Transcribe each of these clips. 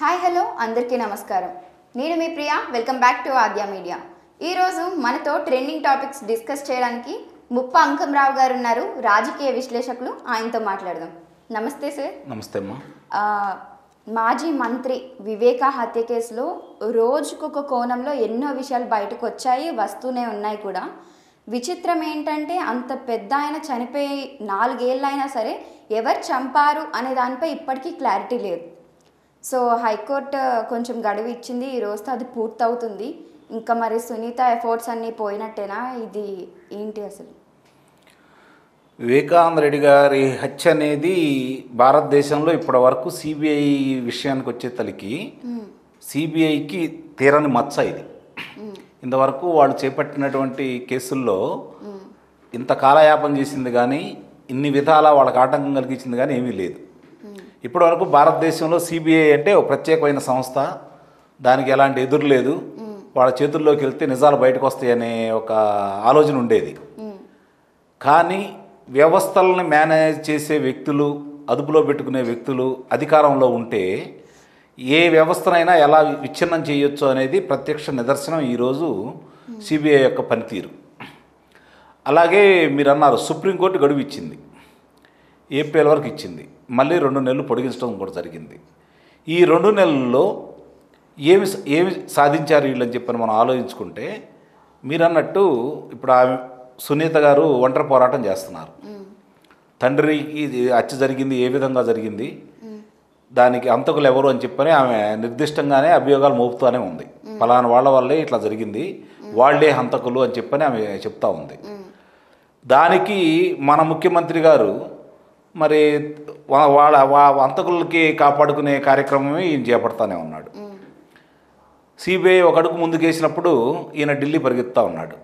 Hi hello అందరికీ నమస్కారం. నేను మీ Priya. Welcome back to Aadya media. ఈరోజు మనతో ట్రెండింగ్ టాపిక్స్ డిస్కస్ చేయడానికి ముప్ప అంకంరావు గారు ఉన్నారు, రాజకీయ విశ్లేషకులు. ఆయనతో మాట్లాడదాం. నమస్తే సార్. నమస్తే అమ్మా. మాజీ మంత్రి వివేకా హత్య కేసులో రోజుకొక కోణంలో ఎన్నో విషయాలు బయటకు వచ్చాయి, వస్తూనే ఉన్నాయి కూడా. విచిత్రం ఏంటంటే అంత పెద్ద ఆయన చనిపోయి 4 ఏళ్ళు అయినా సరే ఎవరు చంపారు అనే దానిపై ఇప్పటికీ క్లారిటీ లేదు. సో హైకోర్టు కొంచెం గడువు ఇచ్చింది, ఈ రోజుతో అది పూర్తవుతుంది. ఇంకా మరి సునీత ఎఫర్ట్స్ అన్నీ పోయినట్టేనా? ఇది ఏంటి అసలు? వివేకానంద రెడ్డి గారి హత్య అనేది భారతదేశంలో ఇప్పటి వరకు సిబిఐ విషయానికి వచ్చేతలికి సిబిఐకి తీరని మచ్చ ఇది. ఇంతవరకు వాళ్ళు చేపట్టినటువంటి కేసుల్లో ఇంత కాలయాపన చేసింది కానీ, ఇన్ని విధాల వాళ్ళకి ఆటంకం కలిగించింది కానీ ఏమీ లేదు. ఇప్పటి వరకు భారతదేశంలో సిబిఐ అంటే ఒక ప్రత్యేకమైన సంస్థ, దానికి ఎలాంటి ఎదురు లేదు, వాళ్ళ చేతుల్లోకి వెళ్తే నిజాలు బయటకు వస్తాయనే ఒక ఆలోచన ఉండేది. కానీ వ్యవస్థలను మేనేజ్ చేసే వ్యక్తులు, అదుపులో పెట్టుకునే వ్యక్తులు అధికారంలో ఉంటే ఏ వ్యవస్థనైనా ఎలా విచ్ఛిన్నం చేయొచ్చు అనేది ప్రత్యక్ష నిదర్శనం ఈరోజు సిబిఐ యొక్క పనితీరు. అలాగే మీరు అన్నారు, సుప్రీంకోర్టు గడువు ఇచ్చింది, ఏప్రిల్ వరకు ఇచ్చింది, మళ్ళీ 2 నెలలు పొడిగించడం కూడా జరిగింది. ఈ 2 నెలల్లో ఏమి సాధించారు వీళ్ళని చెప్పని మనం ఆలోచించుకుంటే, మీరు అన్నట్టు ఇప్పుడు ఆమె సునీత గారు ఒంటరి పోరాటం చేస్తున్నారు. తండ్రికి హత్య జరిగింది, ఏ విధంగా జరిగింది, దానికి హంతకులు ఎవరు అని చెప్పని ఆమె నిర్దిష్టంగానే అభియోగాలు మోపుతూనే ఉంది. ఫలానా వాళ్ళ వల్లే ఇట్లా జరిగింది, వాళ్లే హంతకులు అని చెప్పని ఆమె చెప్తా ఉంది. దానికి మన ముఖ్యమంత్రి గారు మరి వాళ్ళ హంతకులకి కాపాడుకునే కార్యక్రమమే ఈయన చేపడతానే ఉన్నాడు. సిబిఐ ఒక అడుగు ముందుకేసినప్పుడు ఈయన ఢిల్లీ పరిగెత్తా ఉన్నాడు,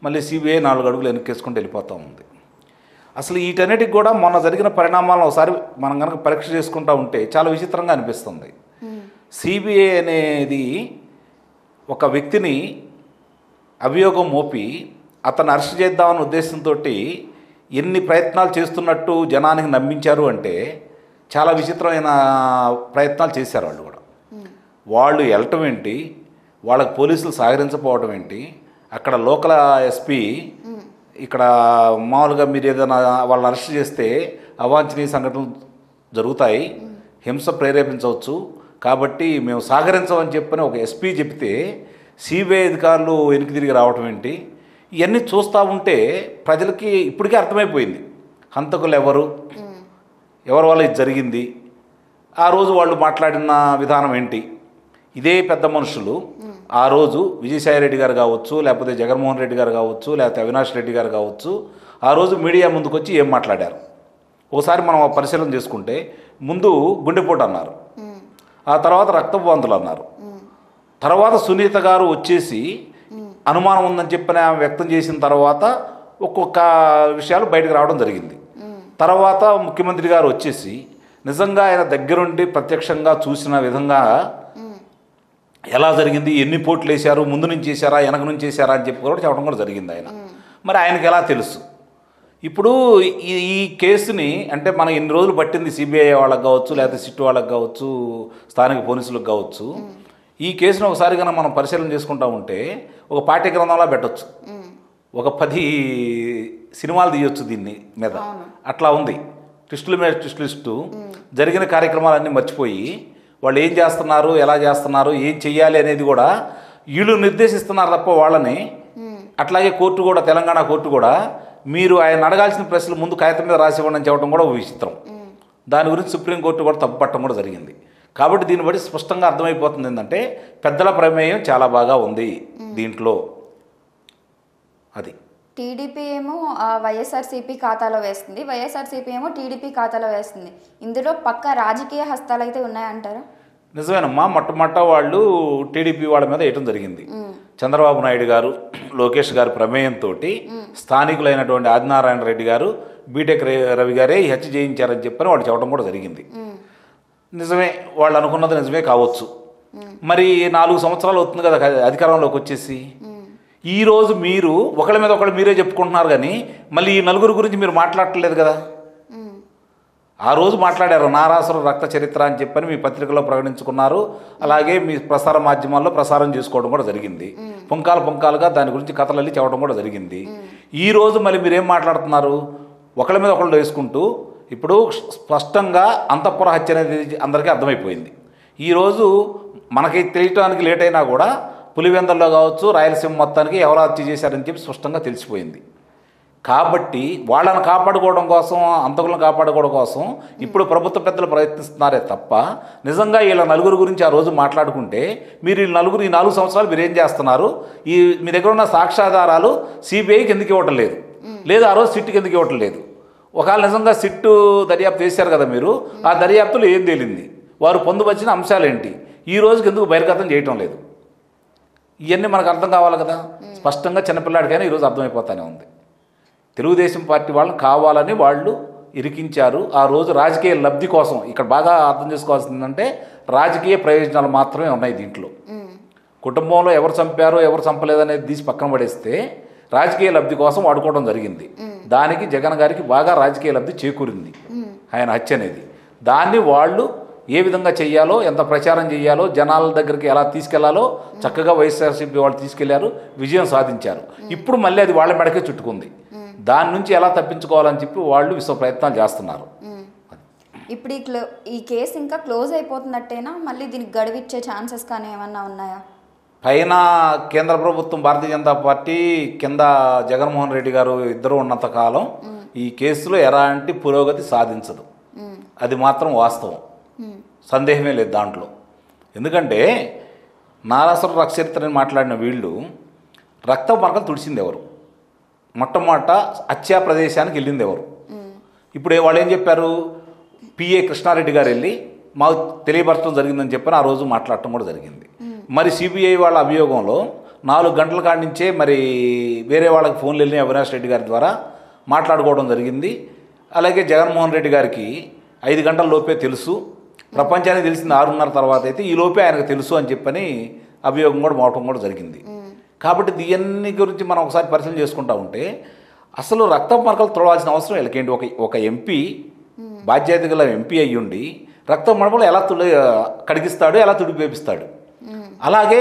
మళ్ళీ సిబిఐ 4 అడుగులు వెనక్కేసుకుంటూ వెళ్ళిపోతూ ఉంది. అసలు వీటన్నిటికి కూడా మొన్న జరిగిన పరిణామాలను ఒకసారి మనం కనుక పరీక్ష చేసుకుంటూ ఉంటే చాలా విచిత్రంగా అనిపిస్తుంది. సిబిఐ అనేది ఒక వ్యక్తిని అభియోగం మోపి అతను అరెస్ట్ చేద్దామన్న ఉద్దేశంతో ఎన్ని ప్రయత్నాలు చేస్తున్నట్టు జనానికి నమ్మించారు అంటే చాలా విచిత్రమైన ప్రయత్నాలు చేశారు వాళ్ళు కూడా. వాళ్ళు వెళ్ళటం ఏంటి, వాళ్ళకి పోలీసులు సహకరించకపోవడం ఏంటి, అక్కడ లోకల్ ఎస్పీ ఇక్కడ మామూలుగా మీరు ఏదైనా వాళ్ళని అరెస్ట్ చేస్తే అవాంఛనీయ సంఘటనలు జరుగుతాయి, హింస ప్రేరేపించవచ్చు, కాబట్టి మేము సహకరించమని చెప్పని ఒక ఎస్పీ చెప్తే సిబిఐ అధికారులు వెనక్కి తిరిగి రావటం ఏంటి, ఇవన్నీ చూస్తూ ఉంటే ప్రజలకి ఇప్పటికే అర్థమైపోయింది హంతకులు ఎవరు వల్ల ఇది జరిగింది. ఆ రోజు వాళ్ళు మాట్లాడిన విధానం ఏంటి. ఇదే పెద్ద మనుషులు ఆ రోజు విజయసాయిరెడ్డి గారు కావచ్చు, లేకపోతే జగన్మోహన్ రెడ్డి గారు కావచ్చు, లేకపోతే అవినాష్ రెడ్డి గారు కావచ్చు, ఆ రోజు మీడియా ముందుకు వచ్చి ఏం మాట్లాడారు ఒకసారి మనం పరిశీలన చేసుకుంటే, ముందు గుండెపోటు అన్నారు, ఆ తర్వాత రక్తపు వాంతులు అన్నారు, తర్వాత సునీత గారు వచ్చేసి అనుమానం ఉందని చెప్పిన వ్యక్తం చేసిన తర్వాత ఒక్కొక్క విషయాలు బయటకు రావడం జరిగింది. తర్వాత ముఖ్యమంత్రి గారు వచ్చేసి నిజంగా ఆయన దగ్గరుండి ప్రత్యక్షంగా చూసిన విధంగా ఎలా జరిగింది, ఎన్ని పోట్లు వేశారు, ముందు నుంచి చేశారా వెనక నుంచి చేశారా అని చెప్పి కూడా చెప్పడం కూడా జరిగింది ఆయన. మరి ఆయనకి ఎలా తెలుసు? ఇప్పుడు ఈ కేసుని అంటే మనం ఎన్ని రోజులు పట్టింది సిబిఐ వాళ్ళకి కావచ్చు, లేకపోతే సిట్టు వాళ్ళకి కావచ్చు, స్థానిక పోలీసులకు కావచ్చు, ఈ కేసును ఒకసారి కన్నా మనం పరిశీలన చేసుకుంటా ఉంటే ఒక పాఠ్య గ్రంథంలా పెట్టచ్చు, ఒక 10 సినిమాలు తీయొచ్చు దీన్ని మీద. అట్లా ఉంది, ట్విస్టుల మీద ట్విస్టు. జరిగిన కార్యక్రమాలన్నీ మర్చిపోయి వాళ్ళు ఏం చేస్తున్నారు, ఎలా చేస్తున్నారు, ఏం చెయ్యాలి అనేది కూడా వీళ్ళు నిర్దేశిస్తున్నారు తప్ప వాళ్ళని. అట్లాగే కోర్టు కూడా, తెలంగాణ కోర్టు కూడా మీరు ఆయన అడగాల్సిన ప్రశ్నలు ముందు కాగితం మీద రాసి ఇవ్వండి అని చెప్పడం కూడా ఒక విచిత్రం. దాని గురించి సుప్రీంకోర్టు కూడా తప్పుపట్టడం కూడా జరిగింది. కాబట్టి దీన్ని బట్టి స్పష్టంగా అర్థమైపోతుంది ఏంటంటే పెద్దల ప్రమేయం చాలా బాగా ఉంది దీంట్లో. అది టీడీపీ ఏమో వైఎస్ఆర్సీపీ ఖాతాలో వేస్తుంది, వైఎస్ఆర్సీపీ ఏమో టీడీపీ ఖాతాలో వేస్తుంది. ఇందులో పక్క రాజకీయ హస్తాలు అయితే ఉన్నాయంటారా? నిజమేనమ్మా. మొట్టమొదట వాళ్ళు టీడీపీ వాళ్ళ మీద వేయటం జరిగింది. చంద్రబాబు నాయుడు గారు, లోకేష్ గారి ప్రమేయంతో స్థానికులైనటువంటి ఆదినారాయణ రెడ్డి గారు, బీటెక్ రవి గారే ఈ హత్య చేయించారని చెప్పని వాళ్ళు చెప్పడం కూడా జరిగింది. నిజమే, వాళ్ళు అనుకున్నది నిజమే కావచ్చు. మరి 4 సంవత్సరాలు అవుతుంది కదా అధికారంలోకి వచ్చేసి. ఈరోజు మీరు ఒకళ్ళ మీద ఒకళ్ళు మీరే చెప్పుకుంటున్నారు కానీ మళ్ళీ ఈ 4 గురించి మీరు మాట్లాడట్లేదు కదా. ఆ రోజు మాట్లాడారు. నారాసుర రక్త చరిత్ర అని చెప్పని మీ పత్రికలో ప్రకటించుకున్నారు. అలాగే మీ ప్రసార మాధ్యమాల్లో ప్రసారం చేసుకోవడం కూడా జరిగింది. పుంకాలుగా దాని గురించి కథలు అల్లి చెప్పడం కూడా జరిగింది. ఈ రోజు మళ్ళీ మీరేం మాట్లాడుతున్నారు? ఒకళ్ళ మీద ఒకళ్ళు వేసుకుంటూ ఇప్పుడు స్పష్టంగా అంతఃపుర హత్య అనేది అందరికీ అర్థమైపోయింది. ఈరోజు మనకి తెలియటానికి లేట్ అయినా కూడా పులివెందల్లో కావచ్చు, రాయలసీమ మొత్తానికి ఎవరు హత్య చేశారని చెప్పి స్పష్టంగా తెలిసిపోయింది. కాబట్టి వాళ్ళని కాపాడుకోవడం కోసం, అంతకులను కాపాడుకోవడం కోసం ఇప్పుడు ప్రభుత్వ పెద్దలు ప్రయత్నిస్తున్నారే తప్ప నిజంగా వీళ్ళ నలుగురు గురించి ఆ రోజు మాట్లాడుకుంటే మీరు ఈ 4 సంవత్సరాలు మీరు ఏం చేస్తున్నారు? మీ దగ్గర ఉన్న సాక్ష్యాధారాలు సిబిఐకి ఎందుకు ఇవ్వటం లేదు? లేదు ఆ రోజు సిట్కి ఎందుకు ఇవ్వటం లేదు? ఒకవేళ నిజంగా సిట్టు దర్యాప్తు చేశారు కదా మీరు, ఆ దర్యాప్తులో ఏం తేలింది? వారు పొందుపరిచిన అంశాలు ఏంటి? ఈ రోజుకి ఎందుకు బహిర్గతం చేయటం లేదు? ఇవన్నీ మనకు అర్థం కావాలి కదా. స్పష్టంగా చిన్నపిల్లాడికైనా ఈరోజు అర్థమైపోతానే ఉంది. తెలుగుదేశం పార్టీ వాళ్ళని కావాలని వాళ్ళు ఇరికించారు. ఆ రోజు రాజకీయ లబ్ధి కోసం, ఇక్కడ బాగా అర్థం చేసుకోవాల్సిందంటే రాజకీయ ప్రయోజనాలు మాత్రమే ఉన్నాయి దీంట్లో. కుటుంబంలో ఎవరు చంపారో ఎవరు చంపలేదనేది తీసి పక్కన పడేస్తే రాజకీయ లబ్ధి కోసం వాడుకోవడం జరిగింది. దానికి జగన్ గారికి బాగా రాజకీయ లబ్ధి చేకూరింది ఆయన హత్య అనేది. దాన్ని వాళ్ళు ఏ విధంగా చెయ్యాలో, ఎంత ప్రచారం చేయాలో, జనాల దగ్గరికి ఎలా తీసుకెళ్లాలో చక్కగా వైఎస్ఆర్సీపీ వాళ్ళు తీసుకెళ్లారు, విజయం సాధించారు. ఇప్పుడు మళ్ళీ అది వాళ్ళ మెడకే చుట్టుకుంది. దాని నుంచి ఎలా తప్పించుకోవాలని చెప్పి వాళ్ళు విశ్వ ప్రయత్నాలు చేస్తున్నారు. ఇప్పుడు ఈ కేసు ఇంకా క్లోజ్ అయిపోతున్నట్టేనా? మళ్ళీ దీనికి గడువిచ్చే ఛాన్సెస్ కానీ ఏమన్నా ఉన్నాయా? పైన కేంద్ర ప్రభుత్వం, భారతీయ జనతా పార్టీ, కింద జగన్మోహన్ రెడ్డి గారు ఇద్దరు ఉన్నంత కాలం ఈ కేసులో ఎలాంటి పురోగతి సాధించదు. అది మాత్రం వాస్తవం, సందేహమే లేదు దాంట్లో. ఎందుకంటే నారాసుర రక్త చరిత్రని మాట్లాడిన వీళ్ళు రక్త మార్గం తుడిచింది ఎవరు? మొట్టమొదట హత్యా ప్రదేశానికి వెళ్ళింది ఎవరు? ఇప్పుడు వాళ్ళు ఏం చెప్పారు? పిఏ కృష్ణారెడ్డి గారు వెళ్ళి మాకు తెలియపరచడం జరిగిందని చెప్పని ఆ రోజు మాట్లాడటం కూడా జరిగింది. మరి సిబిఐ వాళ్ళ అభియోగంలో 4 గంటల కాడి నుంచే మరి వేరే వాళ్ళకి ఫోన్లు వెళ్ళిన అవినాష్ రెడ్డి గారి ద్వారా మాట్లాడుకోవడం జరిగింది. అలాగే జగన్మోహన్ రెడ్డి గారికి 5 గంటల లోపే తెలుసు, ప్రపంచానికి తెలిసింది 6:30 తర్వాత అయితే ఈ లోపే ఆయనకు తెలుసు అని చెప్పని అభియోగం కూడా మోవటం కూడా జరిగింది. కాబట్టి దీన్ని గురించి మనం ఒకసారి పరిశీలన చేసుకుంటా ఉంటే అసలు రక్త మరకలు తొడవాల్సిన అవసరం వీళ్ళకేంటి? ఒక ఎంపీ, బాధ్యత గల ఎంపీ అయ్యుండి రక్త మరకలు ఎలా కడిగిస్తాడు, ఎలా తుడిపేపిస్తాడు? అలాగే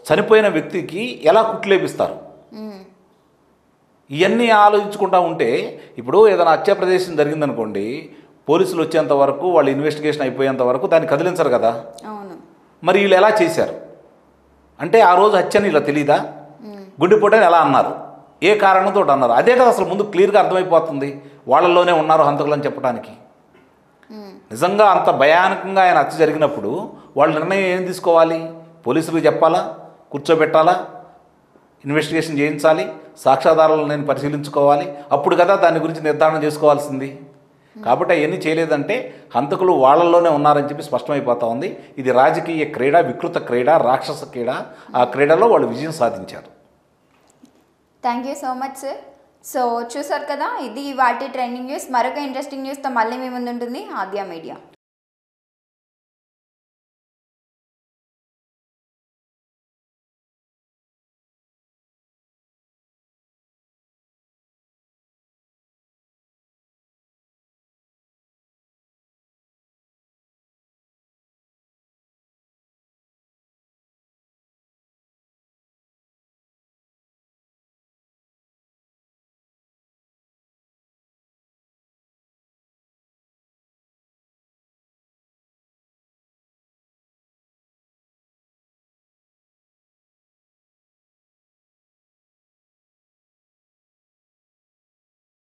చనిపోయిన వ్యక్తికి ఎలా కుట్లేపిస్తారు? ఇవన్నీ ఆలోచించుకుంటా ఉంటే ఇప్పుడు ఏదైనా హత్యా ప్రదేశం జరిగిందనుకోండి, పోలీసులు వచ్చేంత వరకు, వాళ్ళు ఇన్వెస్టిగేషన్ అయిపోయేంత వరకు దాన్ని కదిలించరు కదా. మరి వీళ్ళు ఎలా చేశారు అంటే ఆ రోజు హత్యని ఇలా తెలీదా? గుండెపోటని ఎలా అన్నారు? ఏ కారణంతో అన్నారు? అదే కదా అసలు ముందు క్లియర్గా అర్థమైపోతుంది వాళ్ళల్లోనే ఉన్నారు హంతకులని చెప్పడానికి. నిజంగా అంత భయానకంగా ఆయన హత్య జరిగినప్పుడు వాళ్ళు నిర్ణయం ఏం తీసుకోవాలి? పోలీసులకు చెప్పాలా? కూర్చోబెట్టాలా? ఇన్వెస్టిగేషన్ చేయించాలి? సాక్ష్యాధారాలను నేను పరిశీలించుకోవాలి? అప్పుడు కదా దాని గురించి నిర్ధారణ చేసుకోవాల్సింది. కాబట్టి అవన్నీ చేయలేదంటే హంతకులు వాళ్ళల్లోనే ఉన్నారని చెప్పి స్పష్టమైపోతా ఉంది. ఇది రాజకీయ క్రీడ, వికృత క్రీడ, రాక్షస క్రీడ. ఆ క్రీడలో వాళ్ళు విజయం సాధించారు. Thank you so much sir. So చూసారు కదా, ఇది వాటి ట్రెండింగ్ న్యూస్. మరొక ఇంట్రెస్టింగ్ న్యూస్తో మళ్ళీ మీ ముందు ఉంటుంది ఆద్య మీడియా.